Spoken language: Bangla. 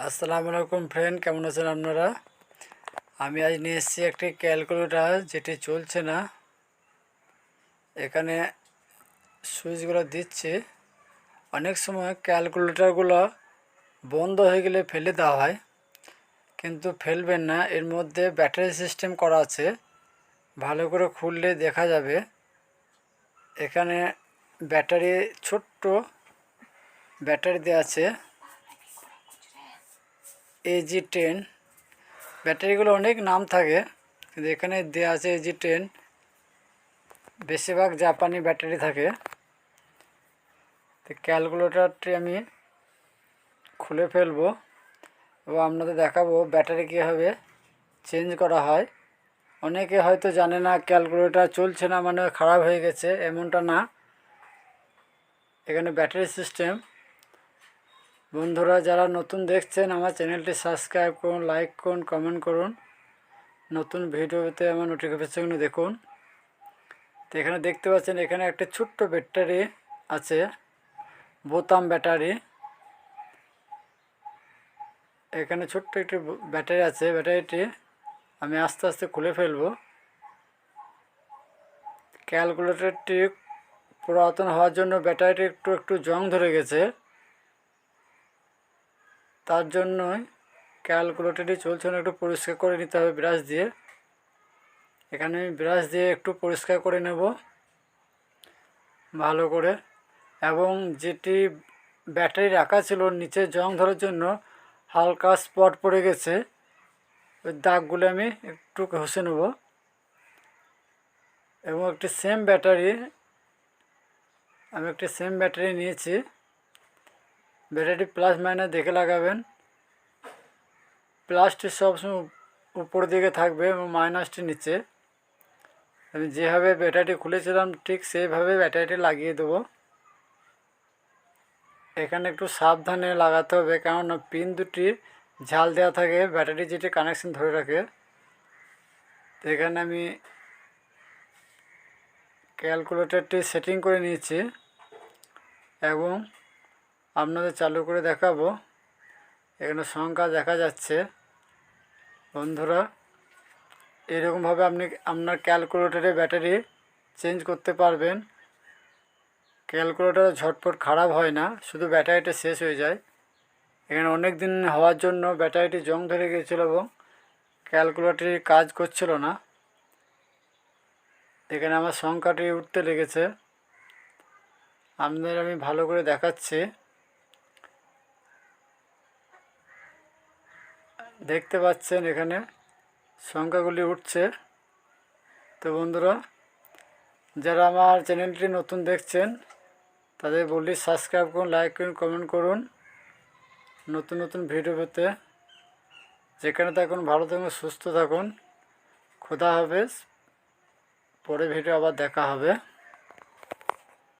আসসালামু আলাইকুম ফ্রেন্ড, কেমন আছেন আপনারা? আমি আজ নিয়ে এসেছি একটি ক্যালকুলেটর যেটি চলছে না। এখানে সুইচগুলো দিচ্ছি। অনেক সময় ক্যালকুলেটরগুলো বন্ধ হয়ে গেলে ফেলে দেওয়া হয়, কিন্তু ফেলবেন না। এর মধ্যে ব্যাটারি সিস্টেম করা আছে, ভালো করে খুললে দেখা যাবে। এখানে ব্যাটারি, ছোট্ট ব্যাটারি দেওয়া আছে AG10। ব্যাটারিগুলো অনেক নাম থাকে, কিন্তু এখানে দেওয়া আছে AG10। বেশিরভাগ জাপানি ব্যাটারি থাকে। তো ক্যালকুলেটরটি আমি খুলে ফেলবো এবং আপনাদের দেখাবো ব্যাটারি কীভাবে চেঞ্জ করা হয়। অনেকে হয়তো জানে না ক্যালকুলেটর চলছে না মানে খারাপ হয়ে গেছে, এমনটা না। এখানে ব্যাটারি সিস্টেম। বন্ধুরা যারা নতুন দেখছেন, আমার চ্যানেলটি সাবস্ক্রাইব করুন, লাইক করুন, কমেন্ট করুন। নতুন ভিডিওতে আমার নোটিফিকেশনগুলো দেখুন। তো এখানে দেখতে পাচ্ছেন, এখানে একটা ছোট্ট ব্যাটারি আছে, বোতাম ব্যাটারি। এখানে ছোট্ট একটি ব্যাটারি আছে। ব্যাটারিটি আমি আস্তে আস্তে খুলে ফেলবো। ক্যালকুলেটরটি পুরাতন হওয়ার জন্য ব্যাটারিটি একটু একটু জং ধরে গেছে, তার জন্যই ক্যালকুলেটরটি চলছে না। একটু পরিষ্কার করে নিতে হবে ব্রাশ দিয়ে। এখানে আমি ব্রাশ দিয়ে একটু পরিষ্কার করে নেব ভালো করে। এবং যেটি ব্যাটারি রাখা ছিল, নিচে জং ধরার জন্য হালকা স্পট পড়ে গেছে, ওই দাগগুলো আমি একটু ঘষে নেব। এবং একটি সেম ব্যাটারি নিয়েছি। ব্যাটারি প্লাস মাইনাস দেখে লাগাবেন। প্লাসটি সবসময় উপর দিকে থাকবে এবং মাইনাসটি নিচে। আমি যেভাবে ব্যাটারিটি খুলেছিলাম ঠিক সেইভাবে ব্যাটারিটি লাগিয়ে দেবো। এখানে একটু সাবধানে লাগাতে হবে, কারণ পিন দুটি ঝাল দেওয়া থাকে, ব্যাটারি যেটি কানেকশন ধরে রাখে। তো এখানে আমি ক্যালকুলেটরটি সেটিং করে নিয়েছি এবং আপনাদের চালু করে দেখাবো। এখানে সংখ্যা দেখা যাচ্ছে। বন্ধুরা, এরকমভাবে আপনি আপনার ক্যালকুলেটরে ব্যাটারি চেঞ্জ করতে পারবেন। ক্যালকুলেটর ঝটপট খারাপ হয় না, শুধু ব্যাটারিটা শেষ হয়ে যায়। এখানে অনেক দিন হওয়ার জন্য ব্যাটারিটি জং ধরে গিয়েছিলো এবং ক্যালকুলেটরটি কাজ করছিল না। এখানে আমার সংখ্যাটি উঠতে লেগেছে। আপনাদের আমি ভালো করে দেখাচ্ছি, দেখতে পাচ্ছেন এখানে সংখ্যাগুলি উঠছে। তো বন্ধুরা, যারা আমার চ্যানেলটি নতুন দেখছেন তাদের বলি সাবস্ক্রাইব করুন, লাইক করুন, কমেন্ট করুন নতুন নতুন ভিডিও পেতে। যেখানে থাকুন ভালো থাকুন, সুস্থ থাকুন। খোদা হাফেজ। পরে ভিডিও আবার দেখা হবে।